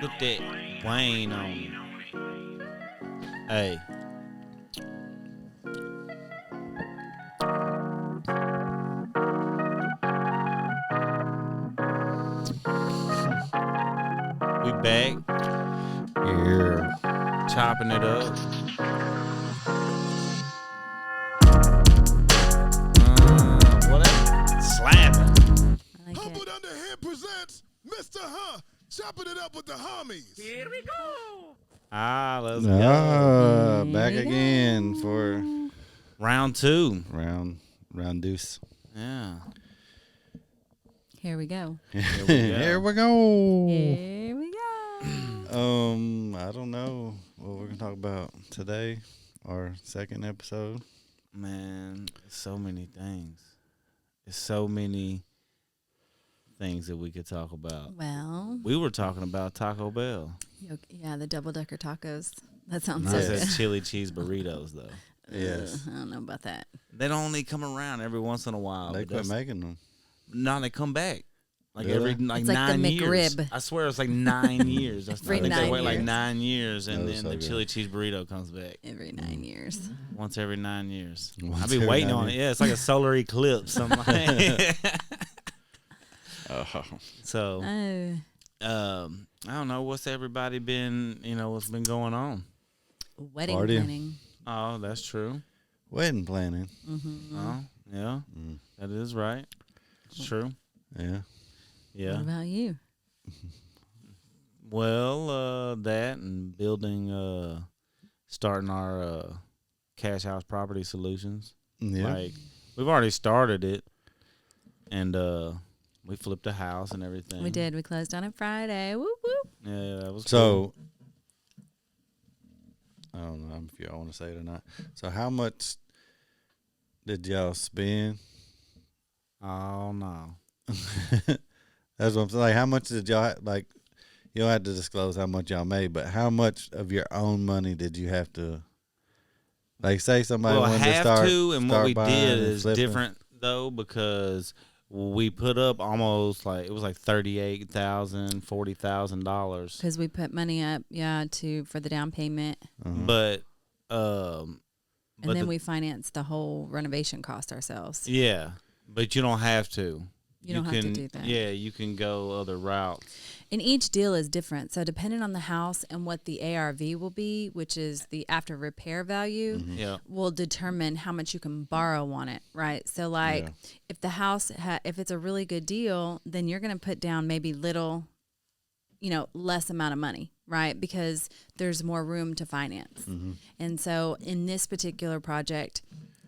Put that Wayne on. Hey. We back. Yeah. Chopping it up. What? Slapping. I like Humbled it. Under Him presents Mr. Chopping it up with the HuHmies. Here we go. Let's go. Back Here we again go. for Round 2. round deuce. Yeah. Here we go. Here we go. Here we go. I don't know what we're gonna talk about today, our second episode. Man, so many things. There's so many things that we could talk about. Well, We were talking about Taco Bell. yeah, the double-decker tacos. That sounds I so said good. chili cheese burritos, though. Yes. I don't know about that. They don't only come around every once in a while. They but quit that's- making them. No, they come back. Like Really? every It's like the 9 years. McRib. I swear it's like 9 years. I Every think they 9 wait like years. 9 years, and That then was so the good. chili cheese burrito comes back Every 9 years. once every 9 years. Once I be every waiting 9 on it. years. Yeah, it's like a solar eclipse. I'm like, Oh. so Oh, I don't know what's everybody been. What's been going on. wedding Party. planning. Oh, that's true. Wedding planning. Mm-hmm. Oh, yeah, Mm. that is right. It's true. Yeah. Yeah. What about you? Well, that and building, starting our cash house property solutions. Yeah. Like we've already started it, and we flipped a house and everything. We did. We closed on it Friday. Whoop, whoop. Yeah, that was cool. So I don't know if y'all want to say it or not. So how much did y'all spend? Oh no. That's what I'm saying. Like, how much did y'all like? You don't have to disclose how much y'all made, but how much of your own money did you have to? Like, say somebody Well, wanted have to start, to, and what start we buying did and is flipping. different though because we put up almost like it was like $38,000, $40,000, Because we put money up, for the down payment. but And but then we financed the whole renovation cost ourselves. yeah, but you don't have to. You don't have to do that. Yeah, you can go other routes. And each deal is different. So depending on the house and what the ARV will be, which is the after repair value, Yeah. will determine how much you can borrow on it, right? So like Yeah. if the house, if it's a really good deal, then you're going to put down maybe less amount of money, right? Because there's more room to finance. And so in this particular project,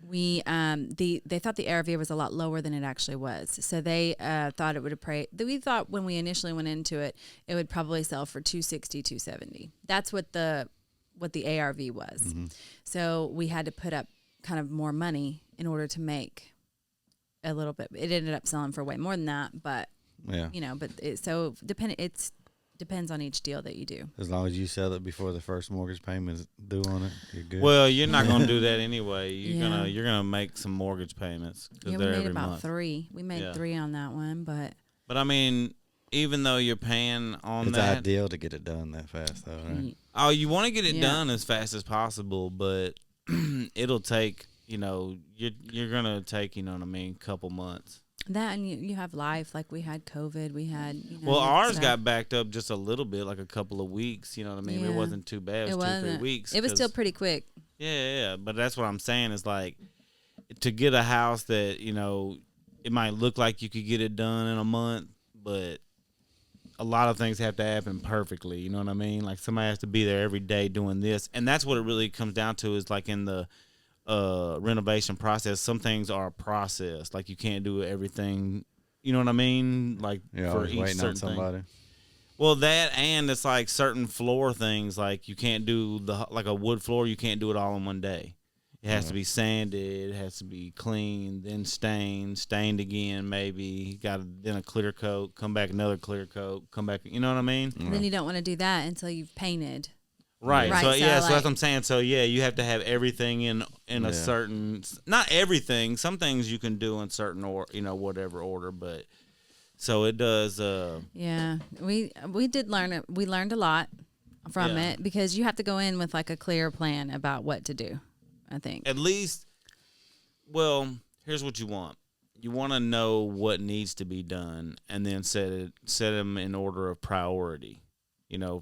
we they thought the ARV was a lot lower than it actually was. So they thought it would we thought when we initially went into it, it would probably sell for $260, $270. That's what the ARV was. So we had to put up kind of more money in order to make a little bit. It ended up selling for way more than that, but Yeah. it depends on each deal that you do. As long as you sell it before the first mortgage payment is due on it, you're good. Well, you're not gonna do that anyway. Yeah. You're gonna make some mortgage payments because Yeah, we they're made every about month. 3. We made Yeah. 3 on that one, but But I mean, even though you're paying on it's that, ideal to get it done that fast, though, right? oh, you want to get it Yeah. done as fast as possible, but it'll take. You're gonna take. You know what I mean? Couple months. that and you have life. Like we had COVID. We had Well, ours stuff. got backed up just a little bit, like a couple of weeks. You know what I mean? Yeah. It wasn't too bad. It was 2-3 wasn't. weeks. It was still 'cause- pretty quick. Yeah. But that's what I'm saying is like to get a house that it might look like you could get it done in a month, but a lot of things have to happen perfectly. You know what I mean? Like somebody has to be there every day doing this, and that's what it really comes down to. Is like in the renovation process, some things are a process. Like you can't do everything. You know what I mean? Like You're for always each waiting certain on somebody. thing. Well, that and it's like certain floor things. Like you can't do like a wood floor. You can't do it all in one day. It has to be sanded. It has to be cleaned, then stained again. Maybe then a clear coat. Come back another clear coat. Come back. You know what I mean? And then you don't want to do that until you've painted. Right. Right, So so, yeah. So like- that's what I'm saying. So yeah, you have to have everything in Yeah. a certain. Not everything. Some things you can do in certain whatever order, but So it does. Yeah, we did learn it. We learned a lot from Yeah. it because you have to go in with like a clear plan about what to do. I think. At least, well, here's what you want. You want to know what needs to be done, and then set them in order of priority.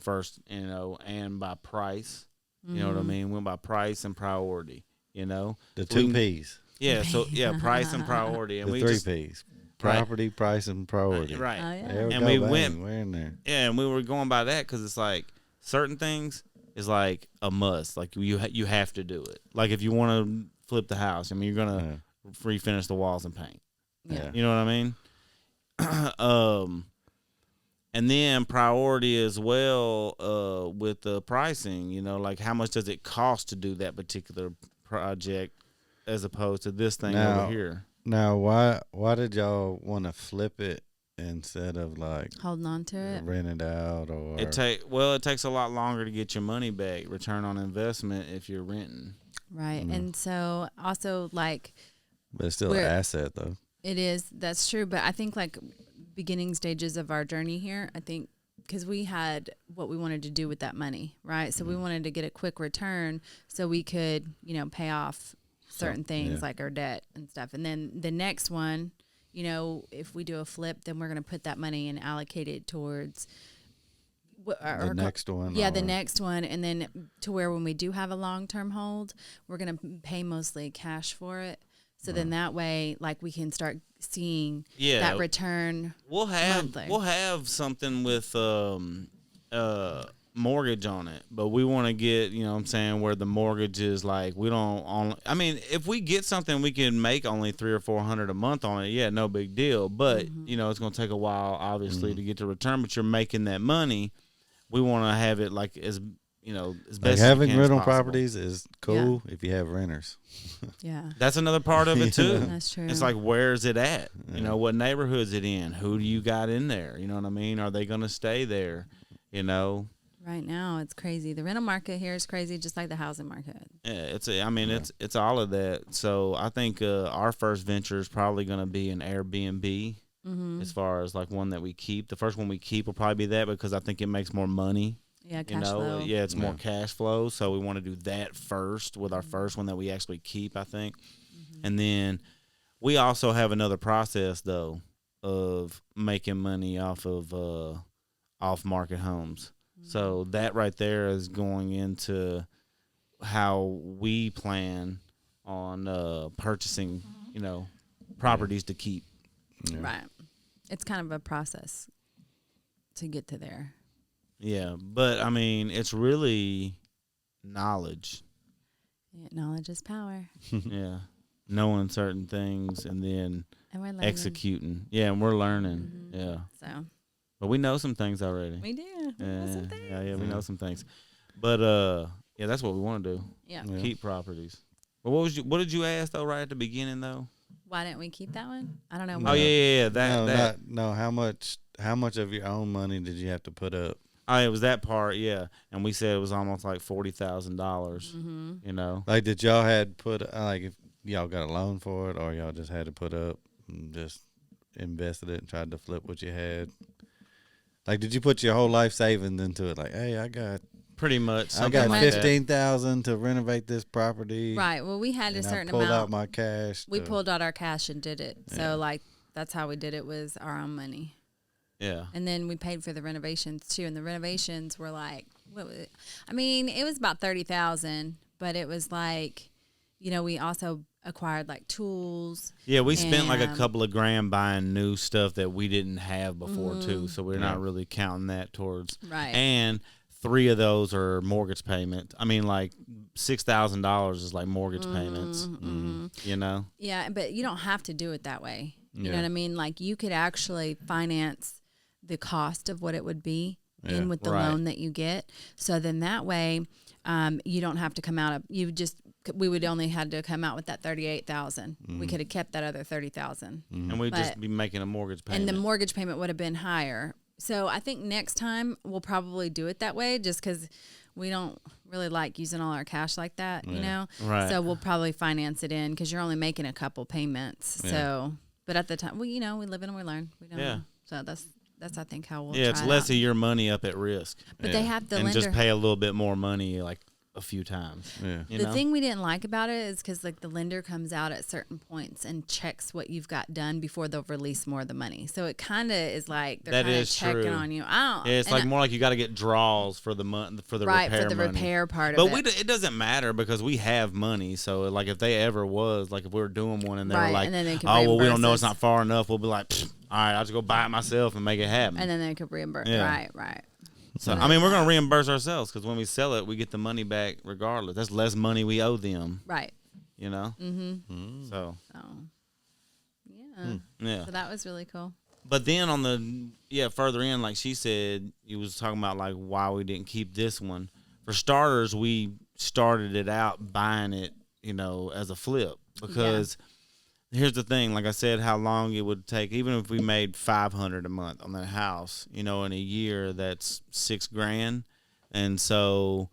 First, and by price. You know what I mean? Went by price and priority. The So two we- P's. Yeah. So yeah, price and priority, and The we three just P's. Property, price, and priority. right. Oh yeah. There we And go. we bang, went- We're in there. Yeah, and we were going by that because it's like certain things is like a must. Like you have to do it. Like if you want to flip the house, I mean, you're gonna refinish the walls and paint. Yeah. You know what I mean? And then priority as well with the pricing. Like how much does it cost to do that particular project as opposed to this thing over here? Now, why did y'all want to flip it instead of like Holding on to it. rent it out or? It takes a lot longer to get your money back, return on investment if you're renting. Right. And so also like But it's still an asset though. it is, that's true. But I think like beginning stages of our journey here, I think because we had what we wanted to do with that money, right? So we wanted to get a quick return so we could, pay off certain things like our debt and stuff. And then the next one, if we do a flip, then we're going to put that money and allocate it towards The next one. Yeah, the or- next one. And then to where when we do have a long-term hold, we're going to pay mostly cash for it. So then that way, like we can start seeing that return. We'll monthly. something with mortgage on it, but we want to get, where the mortgage is like if we get something we can make only $300 or $400 a month on it, yeah, no big deal. But it's going to take a while, obviously, to get the return. But you're making that money. We want to have it like as as best Like as having you can rental as possible. properties is cool if you have renters. Yeah, That's another part of it too. that's true. It's like, where is it at? What neighborhood is it in? Who do you got in there? You know what I mean? Are they going to stay there? Right now, it's crazy. The rental market here is crazy, just like the housing market. Yeah, it's all of that. So I think our first venture is probably going to be an Airbnb, as far as like one that we keep. The first one we keep will probably be that because I think it makes more money. Yeah, cash flow. Yeah, it's more cash flow. So we want to do that first with our first one that we actually keep, I think. And then we also have another process though of making money off of off-market homes. So that right there is going into how we plan on purchasing, properties to keep. Yeah. Right. It's kind of a process to get to there. Yeah, but I mean, it's really knowledge. Yeah, knowledge is power. Yeah, knowing certain things and then And we're learning. executing. Yeah, and we're learning. Yeah, So but we know some things already. we do. We know some things. Yeah, we know some things. But yeah, that's what we want to do. Yeah. Yeah. Keep properties. But what did you ask though right at the beginning though? Why didn't we keep that one? I don't know. Oh yeah. That. No. How much of your own money did you have to put up? Oh, it was that part. Yeah, and we said it was almost like $40,000. Like, did y'all had put like if y'all got a loan for it, or y'all just had to put up and just invested it and tried to flip what you had? Like, did you put your whole life savings into it? Like, hey, I got Pretty much. I something got like that. 15,000 to renovate this property. Right. Well, we had a And certain I pulled amount. out my cash. We to- pulled out our cash and did it. So like that's how we did it, was our own money. Yeah. And then we paid for the renovations too. And the renovations were like, what was it? I mean, it was about 30,000, but it was like, we also acquired like tools. Yeah, we spent like a And- couple of grand buying new stuff that we didn't have before too, so we're not really counting that towards. Right. And 3 of those are mortgage payment. I mean, like $6,000 is like mortgage payments. Yeah, but you don't have to do it that way. You know Yeah. what I mean? Like you could actually finance the cost of what it would be in with the Right. loan that you get. So then that way, you don't have to come out of we would only had to come out with that 38,000. We could have kept that other 30,000. And we'd just But- be making a mortgage payment. And the mortgage payment would have been higher. So I think next time we'll probably do it that way, just because we don't really like using all our cash like that, Right. So we'll probably finance it in because you're only making a couple payments. Yeah. So, but at the time, we live in and we learn. We don't Yeah. So that's I think how we'll Yeah, try it's it less out. of your money up at risk. But they have the and lender. just pay a little bit more money like a few times. Yeah. You The know? thing we didn't like about it is because like the lender comes out at certain points and checks what you've got done before they'll release more of the money. So it kind of is like they're That kind of is checking true. on you. I don't. Yeah, it's and like more like you got to get draws for the for the right repair for the money. repair part But of it. it doesn't matter because we have money. So like if they ever was like if we were doing one and they Right, were like, and then they could oh well, we don't reimburse know it's us. not far enough. We'll be like, all right, I'll just go buy it myself and make it happen. And then they could reimburse. Yeah. Right. So I mean, we're gonna reimburse ourselves because when we sell it, we get the money back regardless. That's less money we owe them. Right. You know. Mm-hmm. So So, yeah. yeah. So that was really cool. But then on the further in, like she said, you was talking about like why we didn't keep this one. For starters, we started it out buying it, as a flip because here's the thing. Like I said, how long it would take, even if we made $500 a month on that house, in a year, that's $6,000. And so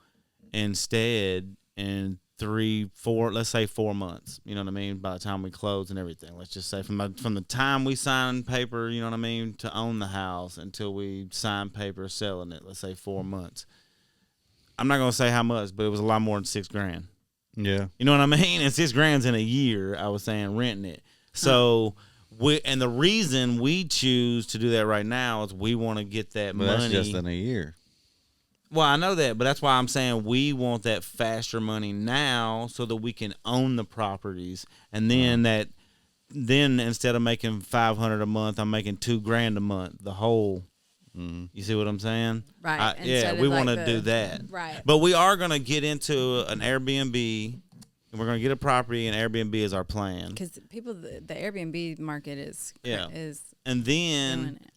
instead, in let's say 4 months, you know what I mean? By the time we close and everything, let's just say from the time we sign paper, you know what I mean, to own the house until we sign paper selling it, let's say 4 months. I'm not going to say how much, but it was a lot more than $6,000. Yeah. You know what I mean? And $6,000's in a year, I was saying, renting it. So and the reason we choose to do that right now is we want to get that But money. that's just in a year. Well, I know that, but that's why I'm saying we want that faster money now so that we can own the properties. And then instead of making $500 a month, I'm making $2,000 a month, the whole. You see what I'm saying? Right. Yeah, Instead we of want like to the- do that. Right. But we are going to get into an Airbnb, and we're going to get a property, and Airbnb is our plan. Because the Airbnb market is And then doing it.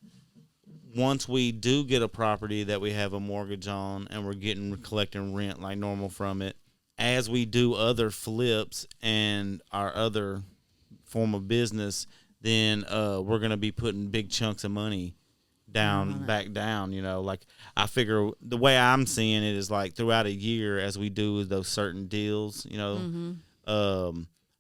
once we do get a property that we have a mortgage on and we're collecting rent like normal from it, as we do other flips and our other form of business, then we're going to be putting big chunks of money back down, like I figure the way I'm seeing it is like throughout a year as we do those certain deals,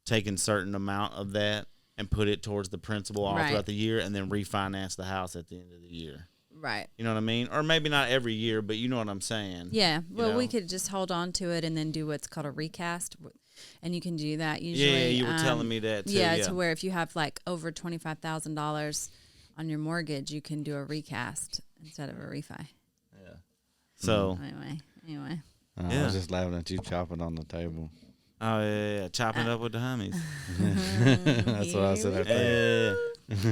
taking certain amount of that and put it towards the principal all Right. throughout the year and then refinance the house at the end of the year. Right. You know what I mean? Or maybe not every year, but you know what I'm saying. Yeah. Well, we know? could just hold on to it and then do what's called a recast. And you can do that usually. Yeah, you were telling me that too. Yeah, to where if you have like over $25,000 on your mortgage, you can do a recast instead of a refi. Yeah. So. Anyway. I was just laughing at you chopping on the table. Oh yeah. Chopping up with the homies. That's what I said.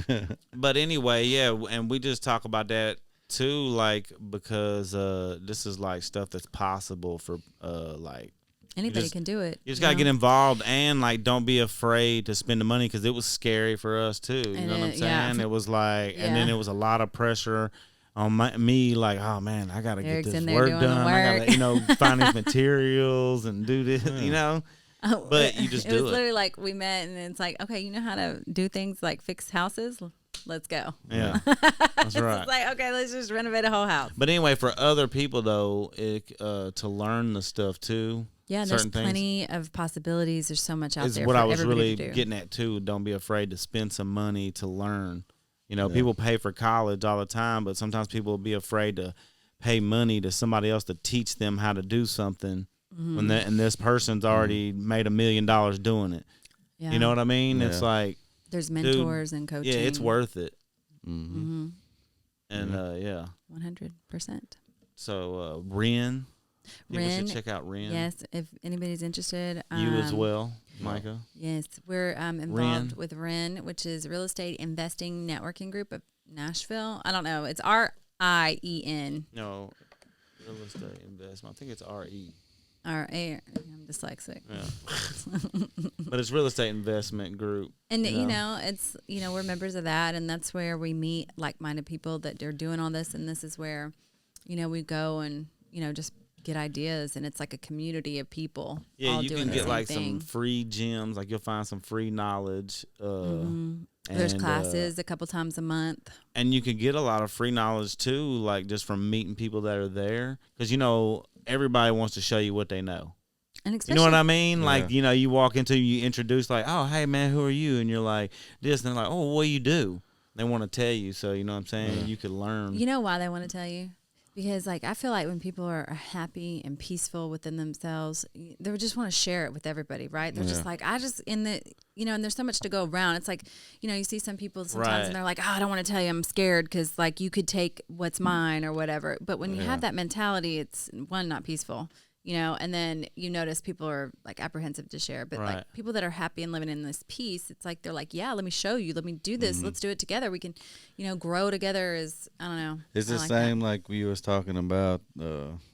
Yeah. But anyway, yeah, and we just talk about that too, like because this is like stuff that's possible for like Anybody can do it. you just gotta get involved and like don't be afraid to spend the money because it was scary for us too. You And know what I'm saying? yeah. It was like, and then Yeah. it was a lot of pressure on me. Like, oh man, I gotta Eric's get this in there work doing the done. I work. gotta, find these materials and do this. But you just it do was it. literally like we met and it's like, okay, you know how to do things like fix houses? Let's go. Yeah, that's right. It's like, okay, let's just renovate a whole house. But anyway, for other people though, to learn the stuff too. Yeah, there's certain things plenty of possibilities. There's so much out is there what for I was everybody really to do. getting at too. Don't be afraid to spend some money to learn. People pay for college all the time, but sometimes people will be afraid to pay money to somebody else to teach them how to do something when and this person's already made $1 million doing it. Yeah. You know what I mean? Yeah. It's like, There's mentors and coaching. yeah, it's worth it. Mm-hmm. And yeah. 100%. So Ren, people Ren, should check out Ren. Yes, if anybody's interested. You as well, Micah. Yes, we're involved with Ren, which is Real Estate Investing Networking Group of Nashville. I don't know. It's RIEN. No, real estate investment. I think it's RE. I'm dyslexic. Yeah. But it's real estate investment group. And it's we're members of that, and that's where we meet like-minded people that are doing all this, and this is where we go and just get ideas, and it's like a community of people. Yeah, all you doing can the get same like thing. some free gems. Like you'll find some free knowledge. There's and, classes a couple times a month. and you can get a lot of free knowledge too, like just from meeting people that are there. Because everybody wants to show you what they know. And You know what I mean? Yeah. Like, you walk into, you introduce like, oh, hey man, who are you? And you're like this, and they're like, oh, what do you do? They want to tell you, so you know what I'm saying. You could learn. You know why they want to tell you? Because like I feel like when people are happy and peaceful within themselves, they just want to share it with everybody, right? They're just like, I just in the and there's so much to go around. It's like, you see some people sometimes and they're like, oh, I don't want to tell you, I'm scared because like you could take what's mine or whatever. But when you have that mentality, it's one, not peaceful. And then you notice people are like apprehensive to share, but like people that are happy and living in this peace, it's like, they're like, yeah, let me show you, let me do this. Let's do it together. We can, grow together as, I don't know. It's the same like we was talking about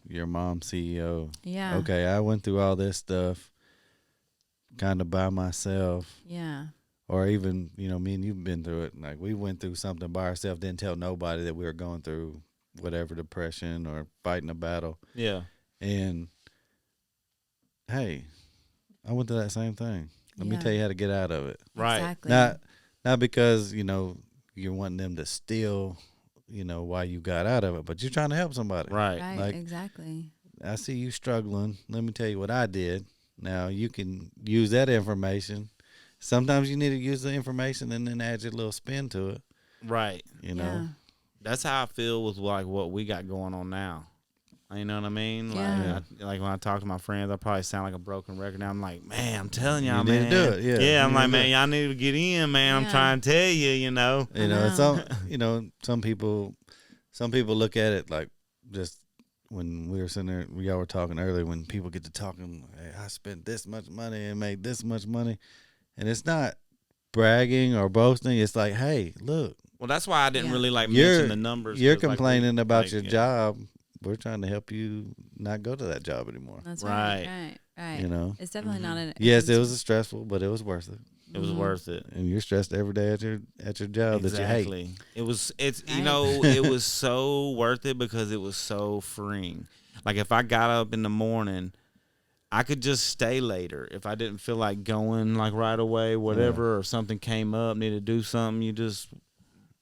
your mom CEO. Yeah. Okay. I went through all this stuff kind of by myself. Yeah. Or even, me and you've been through it. Like we went through something by ourselves, didn't tell nobody that we were going through whatever depression or fighting a battle. Yeah. And hey, I went through that same thing. Let me tell you how to get out of it. Right. Exactly. Not because, you're wanting them to steal, why you got out of it, but you're trying to help somebody. Right. Right. Like, Exactly. I see you struggling. Let me tell you what I did. Now you can use that information. Sometimes you need to use the information and then add your little spin to it. Right. Yeah. That's how I feel with like what we got going on now. You know what I mean? Yeah. Like when I talk to my friends, I probably sound like a broken record. Now I'm like, man, I'm telling y'all, You man. need to do it, yeah. Yeah, I'm You like, need to man, do it. y'all need to get in, man. I'm Yeah. trying to tell you, You know, some people look at it like just when we were sitting there, y'all were talking earlier, when people get to talking, hey, I spent this much money and made this much money. And it's not bragging or boasting. It's like, hey, look. Well, that's why I didn't really like You're- mention the numbers. You're 'cause, like, complaining about like, your job. We're trying to help you not go to that job anymore. That's Right. right. It's definitely not an. Yes, it was stressful, but it was worth it. It was worth it. And you're stressed every day at your job that you hate. Exactly. It was. It's Right. it was so worth it because it was so freeing. Like if I got up in the morning, I could just stay later if I didn't feel like going like right away, whatever, or something came up, need to do something.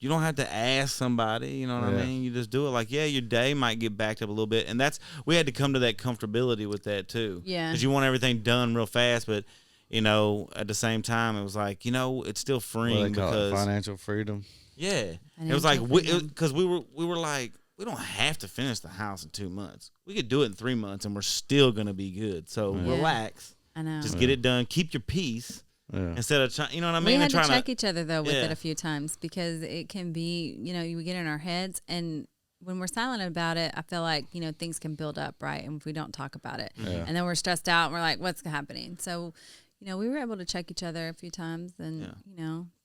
You don't have to ask somebody, you know what I mean? You just do it. Like, yeah, your day might get backed up a little bit. And we had to come to that comfortability with that too. Yeah. Because you want everything done real fast, but, at the same time, it was like, it's still freeing What they call because. it, financial freedom. Yeah. And It was like, freedom. because we were like, we don't have to finish the house in 2 months. We could do it in 3 months and we're still going to be good. So relax. I know. Just get it done. Keep your peace. Yeah. Instead of trying, you know what I We mean? had to Trying check each other though with Yeah. it a few times because it can be, we get in our heads, and when we're silent about it, I feel like things can build up, right? And if we don't talk about it, and then we're stressed out and we're like, what's happening? So, we were able to check each other a few times, and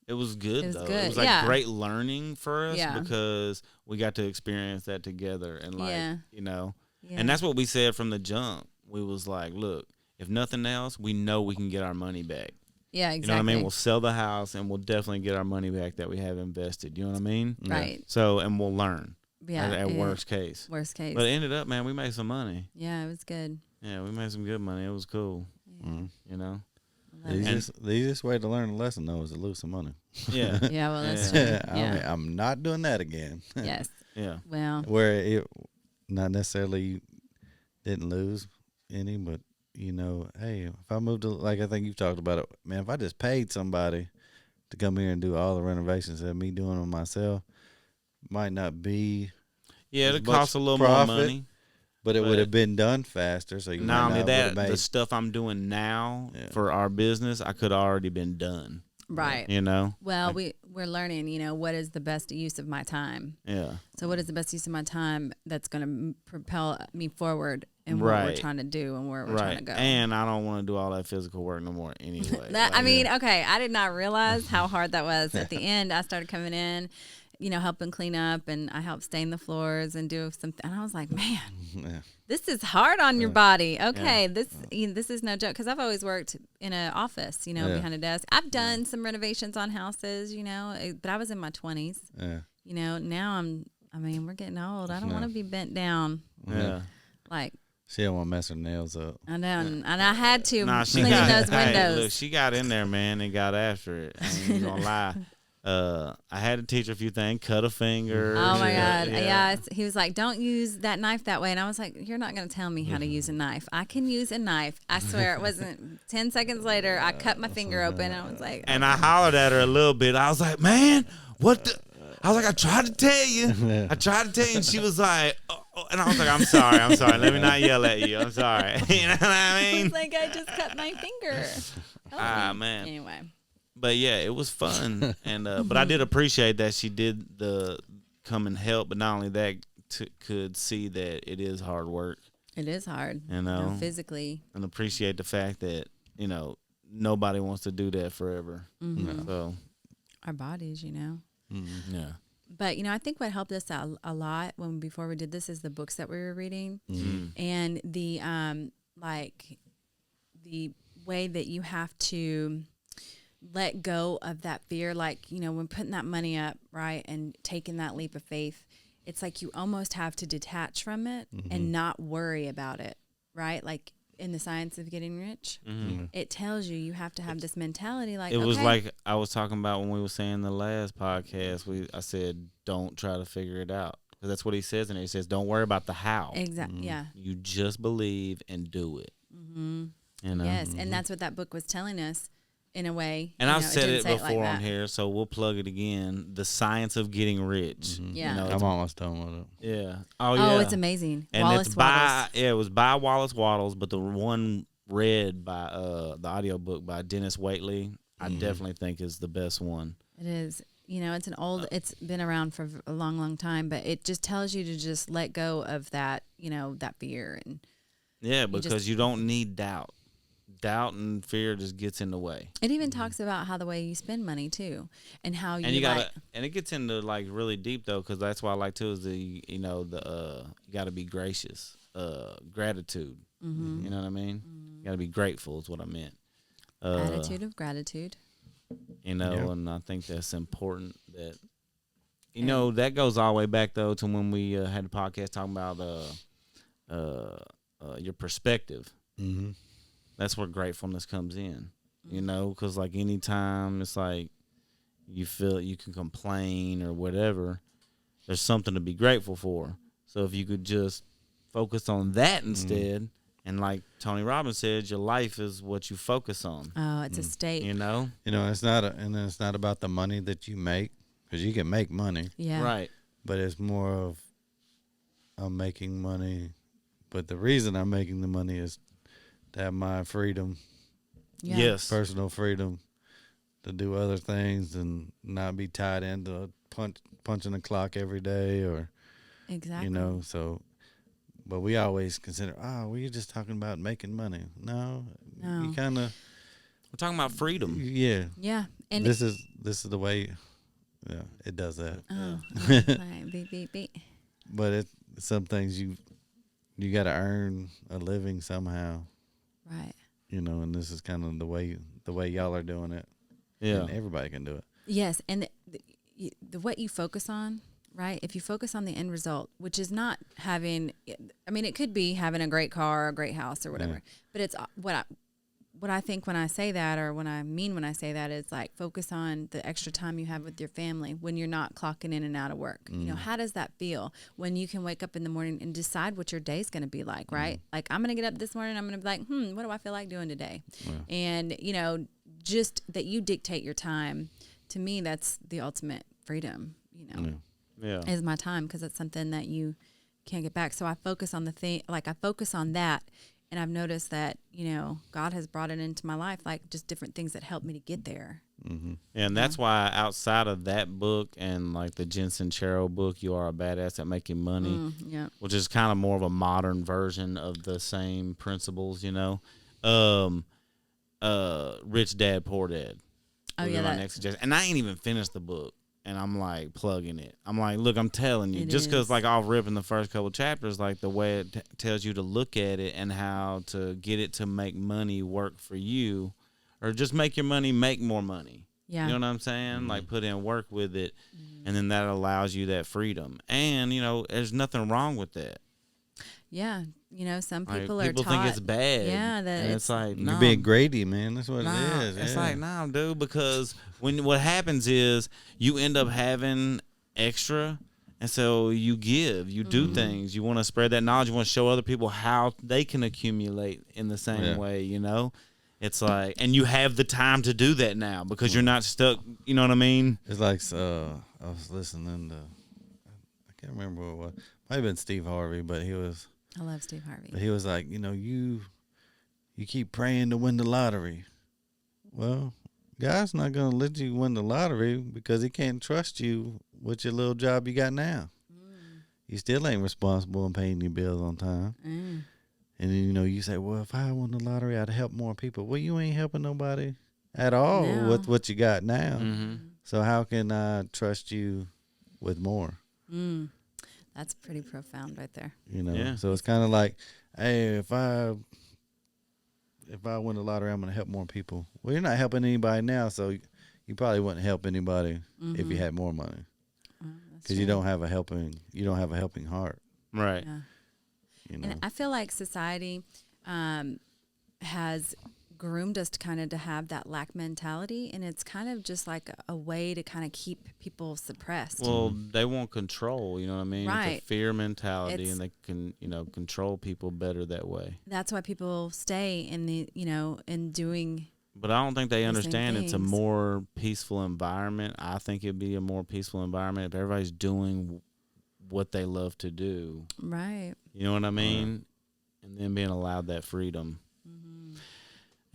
It was good, It was though. good, It was like yeah. great learning for us Yeah. because we got to experience that together. And Yeah. and that's what we said from the jump. We was like, look, if nothing else, we know we can get our money back. yeah, exactly. You know what I mean? We'll sell the house and we'll definitely get our money back that we have invested. You know what I mean? Right. So, and we'll learn Yeah. at worst case. Worst case. But it ended up, man, we made some money. Yeah, it was good. Yeah, we made some good money. It was cool. You know? The easiest way to learn a lesson, though, is to lose some money. Yeah. Yeah, well, that's true. Yeah. I'm not doing that again. Yes. Yeah. Well, Where it not necessarily you didn't lose any, but hey, if I moved to, like I think you've talked about it, man, if I just paid somebody to come here and do all the renovations and me doing them myself, might not be Yeah, as it much costs a little profit, more money. but it would have been done faster. So you Not might only not that, would've made, the stuff I'm doing now Yeah. for our business, I could have already been done. right. You know? Well, we're learning, what is the best use of my time. Yeah. So what is the best use of my time that's going to propel me forward in what we're Right. trying to do and where we're trying to Right. go. And I don't want to do all that physical work no more anyway. I mean, okay, I did not realize how hard that was. At the end, I started coming in, helping clean up, and I helped stain the floors and do something. And I was like, man, yeah. this is hard on your body. Okay, this is no joke, because I've always worked in an office, behind a desk. I've done some renovations on houses, but I was in my 20s. Yeah. Now we're getting old. I don't want to be bent down. Yeah. Like, She don't want to mess her nails up. I know, and I had to Nah, she clean got those hey, windows. look, she got in there, man, and got after it. I ain't even gonna lie. I had to teach her a few things, cut a finger. Oh my yeah, God. Yeah. He was like, don't use that knife that way. And I was like, you're not going to tell me how to use a knife. I can use a knife. I swear it wasn't 10 seconds later. I cut my finger open and I was like, And I hollered at her a little bit. I was like, man, what the? I was like, I tried to tell you. And she was like, oh, and I was like, I'm sorry. Let me not yell at you. I'm sorry. You know what I mean? It's like I just cut my finger. Man. Anyway. But yeah, it was fun. And but I did appreciate that she did the come and help, but not only that, could see that it is hard work. It is hard, physically. And appreciate the fact that, nobody wants to do that forever. Mm-hmm. So our bodies, Mm-hmm. Yeah. But, I think what helped us out a lot before we did this is the books that we were reading. Mm-hmm. And the, the way that you have to let go of that fear, when putting that money up, right, and taking that leap of faith, it's like you almost have to detach from it and not worry about it, right? Like in The Science of Getting Rich, it tells you have to have this mentality like, it was like I was talking about when we were saying the last podcast, I said, don't try to figure it out. Because that's what he says in there. He says, don't worry about the how. Exactly, yeah. You just believe and do it. Mm-hmm. Yes, and that's what that book was telling us. In a way, and I've said it before like on here, so we'll plug it again. The Science of Getting Rich. Yeah, I'm almost done with it. Yeah. Oh, it's amazing. And Wallace it's Wattles. it was by Wallace Wattles, but the one read by the audiobook by Dennis Waitley, I definitely think is the best one. It is. It's an old. It's been around for a long, long time, but it just tells you to just let go of that. That fear and. Yeah, because you don't need doubt. Doubt and fear just gets in the way. It even talks about how the way you spend money too, and how you gotta, and it gets into like really deep though, because that's why I like too is you got to be gracious, gratitude. You know what I mean? You got to be grateful is what I meant. Attitude of gratitude. And I think that's important. That that goes all the way back though to when we had the podcast talking about your perspective. Mm-hmm. That's where gratefulness comes in, because like anytime it's like you feel you can complain or whatever, there's something to be grateful for. So if you could just focus on that instead, and like Tony Robbins said, your life is what you focus on. Oh, it's a state. It's not it's not about the money that you make, because you can make money. Yeah. Right. But it's more of I'm making money, but the reason I'm making the money is to have my freedom, yes, personal freedom, to do other things and not be tied into punching the clock every day or, exactly. So, but we always consider, we're just talking about making money. No. You kind of. We're talking about freedom. Yeah. Yeah, and this is the way. Yeah, it does that. Oh, right. Beep beep beep. But some things you got to earn a living somehow. Right. And this is kind of the way y'all are doing it. Yeah. And everybody can do it. Yes, and the what you focus on, right? If you focus on the end result, which is not having, it could be having a great car, a great house, or whatever. Yeah. But it's what I think when I say that, or when I mean when I say that, is like focus on the extra time you have with your family when you're not clocking in and out of work. How does that feel when you can wake up in the morning and decide what your day's going to be like, right? Like, I'm going to get up this morning, I'm going to be like, what do I feel like doing today? Yeah. And, just that you dictate your time, to me, that's the ultimate freedom, is my time, because it's something that you can't get back. So I focus on I focus on that. And I've noticed that, God has brought it into my life, like just different things that help me to get there. Mm-hmm. And that's why outside of that book and like the Jen Sincero book, You Are a Badass at Making Money, which is kind of more of a modern version of the same principles, Rich Dad, Poor Dad. Oh, yeah. My next suggestion. And I ain't even finished the book. And I'm like plugging it. I'm like, look, I'm telling you, just because like I'll rip in the first couple chapters, like the way it tells you to look at it and how to get it to make money work for you, or just make your money make more money. Yeah. You know what I'm saying? Mm-hmm. Like put in work with it, and then that allows you that freedom. And, there's nothing wrong with that. Yeah. Some people like, are people taught. think it's bad. Yeah. That it's like, you're being greedy, man. That's what it is. It's like, no, dude, because what happens is you end up having extra, and so you do things. You want to spread that knowledge. You want to show other people how they can accumulate in the same way, It's like, and you have the time to do that now because you're not stuck. You know what I mean? It's like I was listening to, I can't remember what it was. Might have been Steve Harvey, but he was I love Steve Harvey. But he was like, you keep praying to win the lottery. Well, God's not going to let you win the lottery because he can't trust you with your little job you got now. You still ain't responsible and paying your bills on time. And then, you say, well, if I won the lottery, I'd help more people. Well, you ain't helping nobody at all with what you got now. So how can I trust you with more? That's pretty profound right there. Yeah. So it's kind of like, hey, if I win the lottery, I'm going to help more people. Well, you're not helping anybody now, so you probably wouldn't help anybody if you had more money, because you don't have a helping heart, Right. Yeah. And I feel like society has groomed us to have that lack mentality, and it's kind of just like a way to kind of keep people suppressed. Well, they want control, you know what I mean? Right. It's a fear mentality, and they can, control people better that way. That's why people stay in the, in doing. But I don't think they the same understand it's a things. more peaceful environment. I think it'd be a more peaceful environment if everybody's doing what they love to do. Right. You know what I mean? And then being allowed that freedom.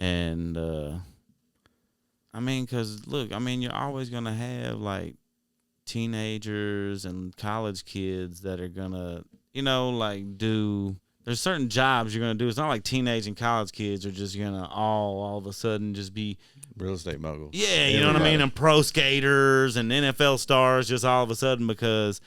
And, because, look, you're always going to have, like, teenagers and college kids that are going to, there's certain jobs you're going to do. It's not like teenage and college kids are just going to all of a sudden just be real estate moguls. Yeah, you know what I mean? And pro skaters and NFL stars just all of a sudden because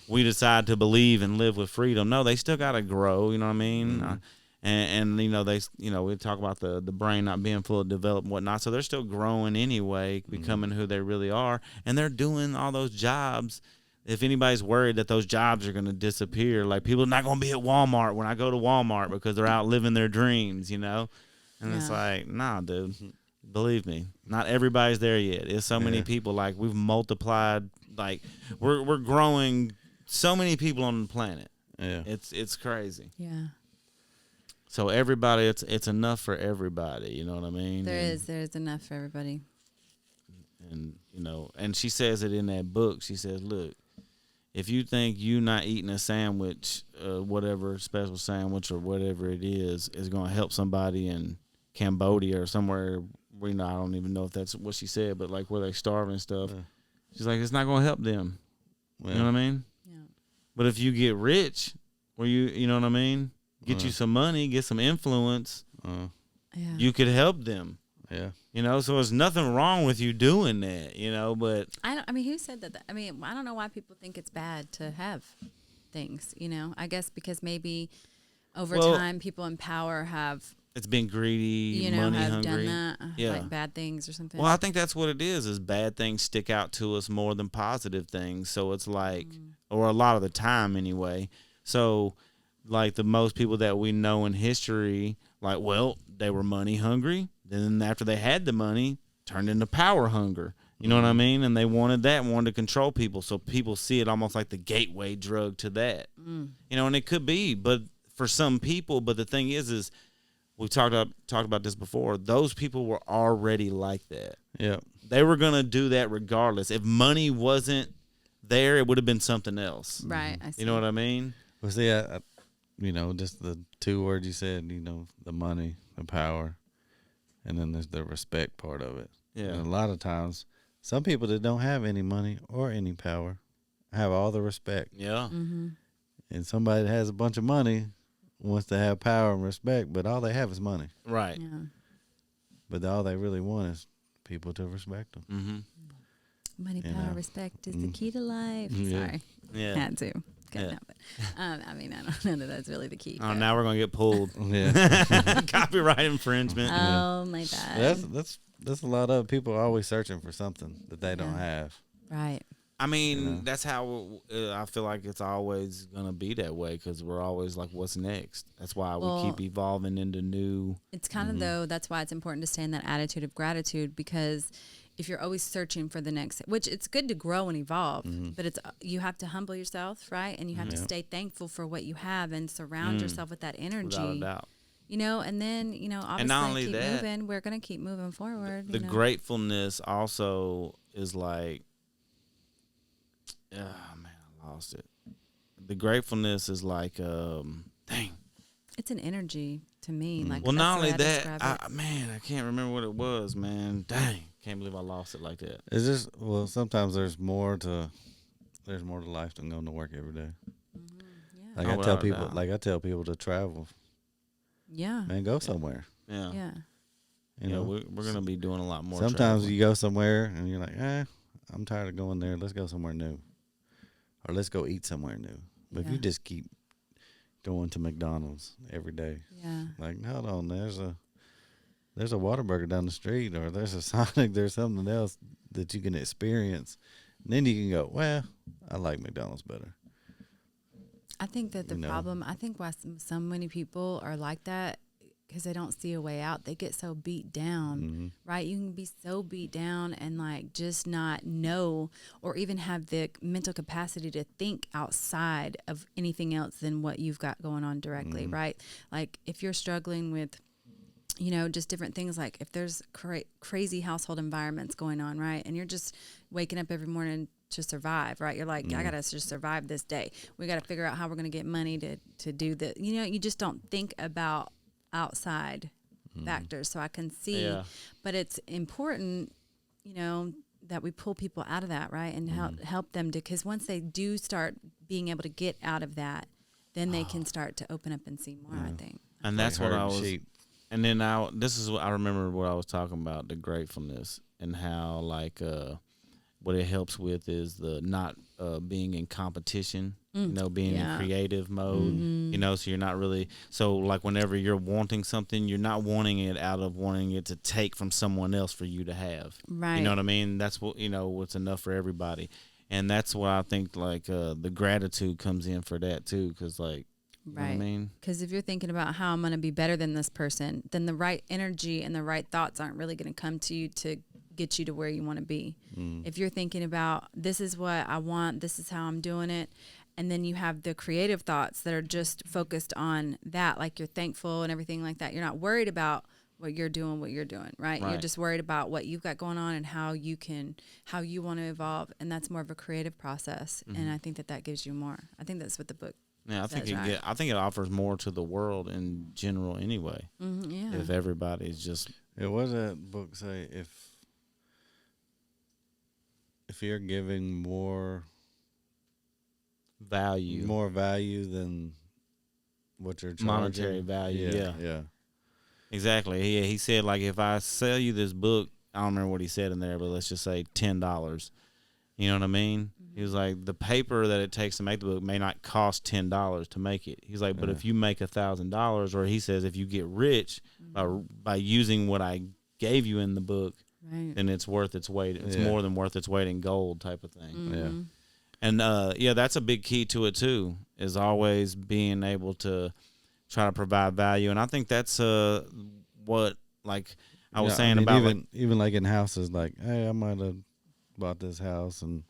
we decide to believe and live with freedom. No, they still got to grow, you know what I mean? And we talk about the brain not being fully developed and whatnot. So they're still growing anyway, becoming who they really are. And they're doing all those jobs. If anybody's worried that those jobs are going to disappear, like people are not going to be at Walmart when I go to Walmart because they're out living their dreams, And it's like, nah, dude, believe me, not everybody's there yet. It's so many people. Like we've multiplied, like we're growing so many people on the planet. Yeah, it's crazy. Yeah. So everybody, it's enough for everybody. You know what I mean? There's enough for everybody. And and she says it in that book. She says, look, if you think you not eating a sandwich, whatever special sandwich or whatever it is going to help somebody in Cambodia or somewhere, I don't even know if that's what she said, but like where they starving and stuff. Yeah. She's like, it's not going to help them. Yeah. You know what I mean? Yeah. But if you get rich, where you know what I mean? Get you some money, get some influence, you could help them. Yeah. So there's nothing wrong with you doing that, but who said that? I don't know why people think it's bad to have things, I guess because maybe over time people in power have it's been greedy, money have hungry. Done that, like bad things or something. Well, I think that's what it is bad things stick out to us more than positive things. So it's like, or a lot of the time anyway. So like the most people that we know in history, like, well, they were money hungry. Then after they had the money, turned into power hunger. You know what I mean? And they wanted that and wanted to control people. So people see it almost like the gateway drug to that. And it could be, but for some people, but the thing is we've talked about this before. Those people were already like that. Yeah. They were going to do that regardless. If money wasn't there, it would have been something else. Right. I see. You know what I mean? Well, see, just the two words you said, the money, the power, and then there's the respect part of it. Yeah. And a lot of times, some people that don't have any money or any power have all the respect. Yeah. Mm-hmm. And somebody that has a bunch of money wants to have power and respect, but all they have is money. Right. Yeah. But all they really want is people to respect them. Mm-hmm. Money, power, respect is the key to life. Yeah. Sorry. Yeah. Had to. Couldn't help it. I don't know that that's really the key. Oh, now we're going to get pulled. Yeah. Copyright infringement. Oh, my bad. That's a lot of people are always searching for something that they don't have. Right. That's how I feel like it's always going to be that way because we're always like, what's next? That's why we keep evolving into new. It's kind of, though, that's why it's important to stay in that attitude of gratitude because if you're always searching for the next, which it's good to grow and evolve, but you have to humble yourself, right? And you have to stay thankful for what you have and surround yourself with that energy. Without a doubt. you know, and then, you know, obviously not only keep that, moving. We're going to keep moving forward. The you know? gratefulness also is like, oh man, I lost it. The gratefulness is like, dang. It's an energy to me. Like, Well, that's not the way only I that, describe it. man, I can't remember what it was, man. Dang, can't believe I lost it like that. Is this well? Sometimes there's more to life than going to work every day. Yeah. Like Oh, I without tell a people, doubt. like I tell people to travel, Yeah. man, go somewhere. Yeah, Yeah. You yeah, know, we're gonna be doing a lot more. sometimes traveling. you go somewhere and you're like, I'm tired of going there. Let's go somewhere new, or let's go eat somewhere new. But if Yeah. you just keep going to McDonald's every day, Yeah. like hold on, there's a Whataburger down the street, or there's a Sonic, there's something else that you can experience. And then you can go, well, I like McDonald's better. I think that the You know. problem, I think why so many people are like that, because they don't see a way out. They get so beat down, right? You can be so beat down and like just not know or even have the mental capacity to think outside of anything else than what you've got going on directly, right? Like if you're struggling with, you know, just different things, like if there's crazy household environments going on, right? And you're just waking up every morning to survive, right? You're like, I got to just survive this day. We got to figure out how we're going to get money to do the, you know, you just don't think about outside factors. So I can see, Yeah. but it's important, you know, that we pull people out of that, right? And help them to, because once they do start being able to get out of that, then they can start to open up and see more, I think. And that's Like what I herding was. sheep. And then this is what I remember what I was talking about, the gratefulness and how like what it helps with is the not being in competition, you know, being in Yeah. creative mode, you know, so you're not really, so like whenever you're wanting something, you're not wanting it out of wanting it to take from someone else for you to have. Right. You know what I mean? That's what, you know, what's enough for everybody. And that's why I think like the gratitude comes in for that too, because like, you know what I Right. mean? Because if you're thinking about how I'm going to be better than this person, then the right energy and the right thoughts aren't really going to come to you to get you to where you want to be. If you're thinking about, this is what I want, this is how I'm doing it, and then you have the creative thoughts that are just focused on that, like you're thankful and everything like that. You're not worried about what you're doing, right? You're Right. just worried about what you've got going on and how you want to evolve. And that's more of a creative process. And I think that gives you more. I think that's what the book Yeah, I think says, right? I think it offers more to the world in general anyway. Yeah. If everybody's just Yeah, what does that book say? If you're giving more value, value than what you're charging, monetary value, yeah. yeah. Exactly. He said like if I sell you this book, I don't remember what he said in there, but let's just say $10. You know what I mean? He was like, the paper that it takes to make the book may not cost $10 to make it. He's like, but if you make $1,000, or he says if you get rich by using what I gave you in the book, Right. then it's worth its weight. It's Yeah. more than worth its weight in gold, type of thing. Mm-hmm. And yeah, that's a big key to it too. Is always being able to try to provide value, and I think that's what like I was saying about even like in houses, like, hey, I might have bought this house and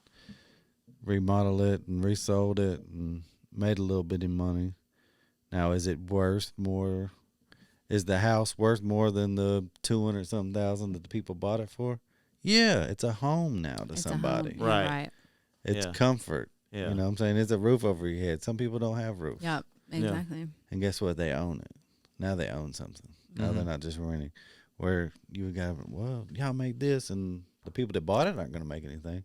remodeled it and resold it and made a little bit of money. Now, is it worth more? Is the house worth more than the 200 something thousand that the people bought it for? Yeah, it's a home now to It's a somebody. home. Right. Yeah, right. It's Yeah. comfort. Yeah. You know what I'm saying? It's a roof over your head. Some people don't have roofs. Yep. Exactly. And guess what? They own it. Now they own something. Now they're not just renting. Where you got, well, y'all make this, and the people that bought it aren't going to make anything.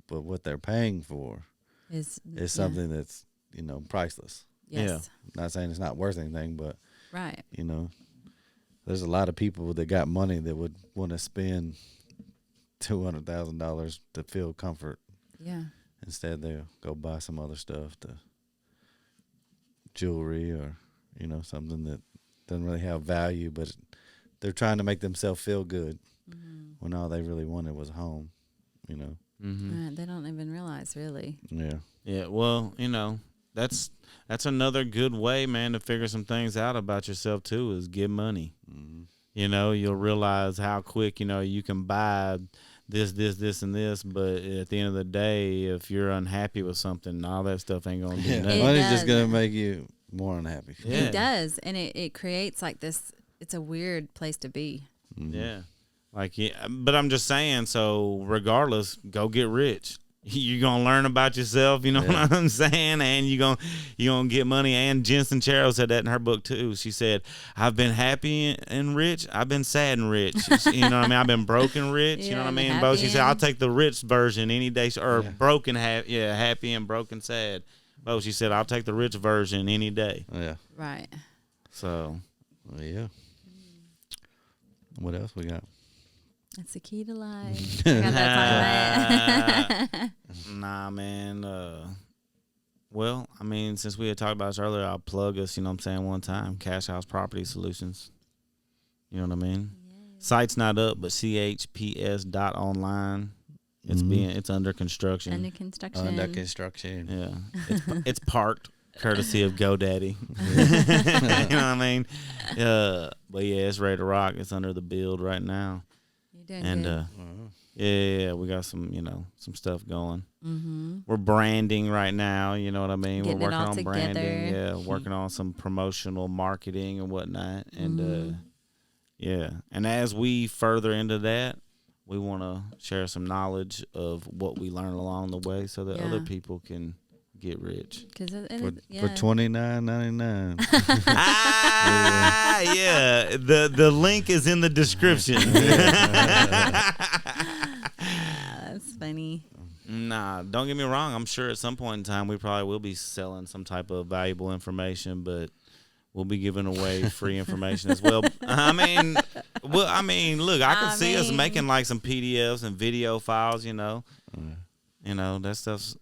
But what they're paying for Is something that's, priceless. Yes. Not saying it's not worth anything, but, Right. there's a lot of people that got money that would want to spend $200,000 to feel comfort. Yeah. Instead, they'll go buy some other stuff, jewelry or, something that doesn't really have value, but they're trying to make themselves feel good when all they really wanted was a home, Right. They don't even realize, really. Yeah. Yeah, well, that's another good way, man, to figure some things out about yourself too. Is give money. You'll realize how quick you can buy this, and this. But at the end of the day, if you're unhappy with something, all that stuff ain't gonna do nothing. Money's does. just going to make you More unhappy. Yeah. It does, and it creates like this. It's a weird place to be. Yeah. Like, yeah, but I'm just saying, so regardless, go get rich. You're going to learn about yourself, you know what I'm saying? And you're gonna get money. And Jensen Charo said that in her book, too. She said, I've been happy and rich. I've been sad and rich. You know what I mean? I've been broken rich. You know what I mean? Bo, she said, I'll take the rich version any day. Or broken, happy and broken sad. Bo, she said, I'll take the rich version any day. Yeah. Right. So. Well, yeah. What else we got? That's the key to life. I got that song, right? Nah, man. Well, I mean, since we had talked about this earlier, I'll plug us, you know what I'm saying, one time. Cash House Property Solutions. You know what I mean? Yes. Site's not up, but chps.online. It's under construction. Under construction. Under construction. Yeah. It's parked, courtesy of GoDaddy. You know what I mean? But yeah, it's ready to rock. It's under the build right now. You're doing And good. yeah, we got some, some stuff going. Mm-hmm. We're branding right now, you know what I mean? Getting We're it working all on together. branding, yeah, working on some promotional marketing and whatnot. And yeah, and as we further into that, we want to share some knowledge of what we learn along the way so that other people can get rich. For For $29.99. Yeah. The link is in the description. That's funny. Nah, don't get me wrong. I'm sure at some point in time we probably will be selling some type of valuable information, but we'll be giving away free information as well. Look, I can see us making like some PDFs and video files. You know, that stuff's.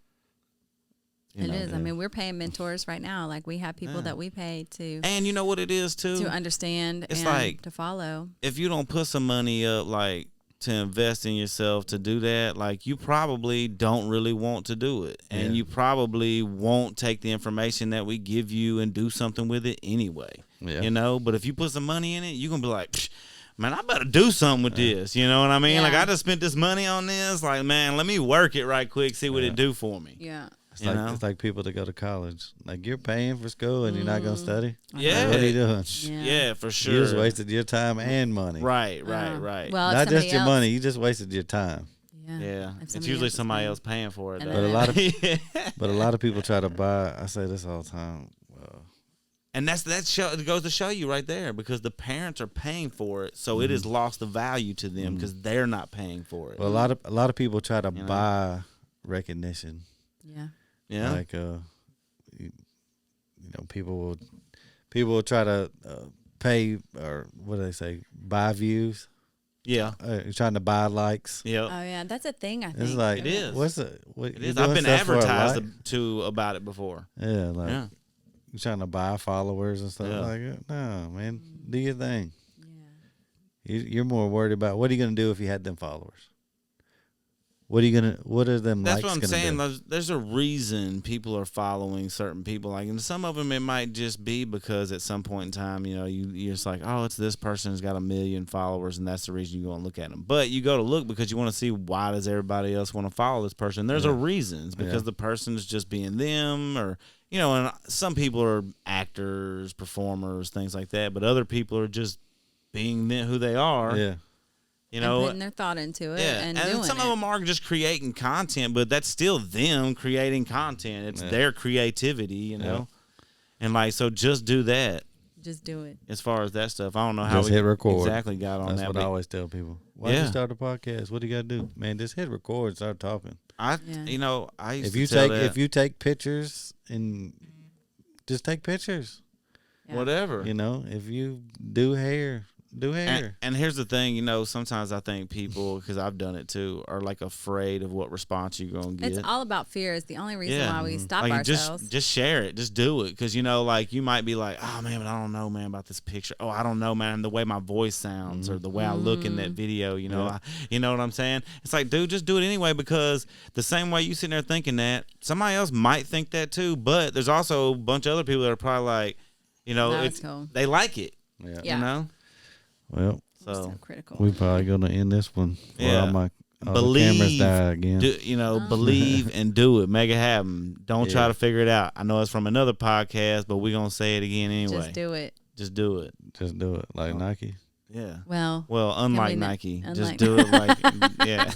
It is. I mean, we're paying mentors right now. Like we have people that we pay to. And you know what it is too? To understand it's and like, to follow. If you don't put some money up, like to invest in yourself to do that, like you probably don't really want to do it. And you probably won't take the information that we give you and do something with it anyway. Yeah. You know, but if you put some money in it, you're going to be like, man, I better do something with this. You know what I mean? Yeah. Like I just spent this money on this. Like, man, let me work it right quick, see what it do for me. Yeah. It's like people that go to college. Like you're paying for school and you're not gonna study. Yeah, what are you doing? Yeah, for sure. You just wasted your time and money. Right. Well, not just your money. You just wasted your time. Yeah. It's usually somebody else paying for it. But a lot of people try to buy. I say this all the time. And it goes to show you right there because the parents are paying for it, so it has lost the value to them because they're not paying for it. Well, a lot of people try to buy recognition. Yeah. Yeah. Like people will try to pay, or what do they say, buy views. Yeah. You're trying to buy likes. Yeah. Oh yeah, that's a thing. I think it's like it is. It is. I've been advertised to about it before. Yeah. You're trying to buy followers and stuff like that. No, man, do your thing. Yeah. You're more worried about what are you gonna do if you had them followers. What are them That's likes what I'm saying. Do? There's a reason people are following certain people. Like, and some of them, it might just be because at some point in time, you're just like, oh, it's this person who's got 1 million followers, and that's the reason you go and look at them. But you go to look because you want to see why does everybody else want to follow this person. There's a reason. It's because the person is just being them, or and some people are actors, performers, things like that. But other people are just being who they are. Yeah. And putting their thought into it and doing some it. of them are just creating content, but that's still them creating content. It's their creativity, And so just do that. Just do it. As far as that stuff, I don't know how we hit record. Exactly got on that's that. That's what I always tell people. Why you start a podcast? What do you got to do? Man, just hit record and start talking. I used to tell that. If you take pictures and just take pictures. Yeah. Whatever. If you do hair. And here's the thing, sometimes I think people, because I've done it too, are like afraid of what response you're going to get. It's all about fear. It's the only reason why we stop ourselves. Just share it. Just do it. Because, you might be like, oh, man, but I don't know, man, about this picture. Oh, I don't know, man, the way my voice sounds or the way I look in that video, you know what I'm saying? It's like, dude, just do it anyway, because the same way you sitting there thinking that, somebody else might think that too, but there's also a bunch of other people that are probably like, cool. They like it. Yeah. Well, so critical. We're probably gonna end this one. Yeah. All my Oh, the cameras died again. Believe and do it. Make it happen. Don't try Yeah. to figure it out. I know it's from another podcast, but we're gonna say it again anyway. Just do it. Just do it. Just do it like Nike. Yeah. Well, Unlike we not- Nike, just unlike- do it like yeah.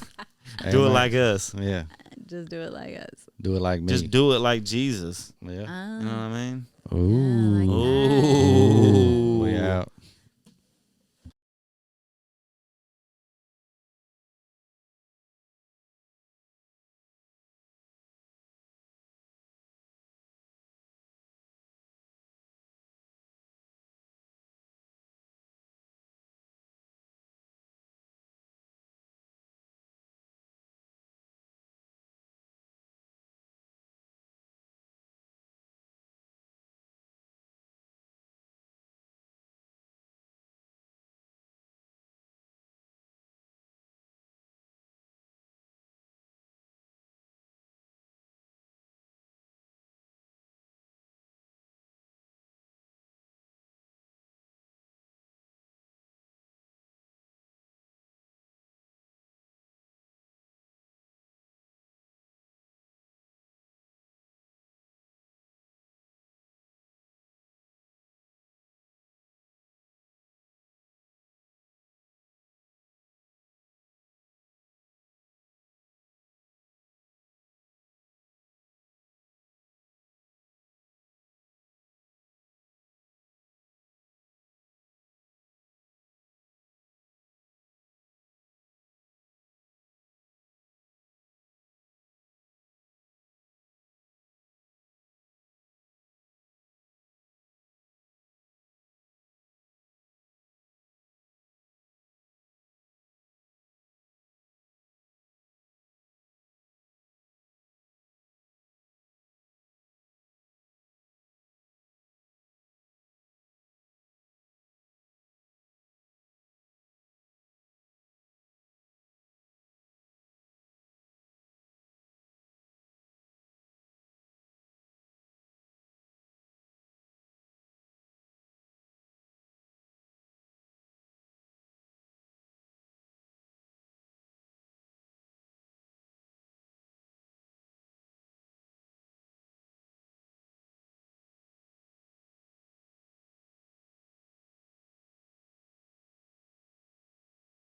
Do it like us. Yeah. just do it like us. Do it like me. Just do it like Jesus. Yeah. You know what I mean? Ooh. like Ooh. We out.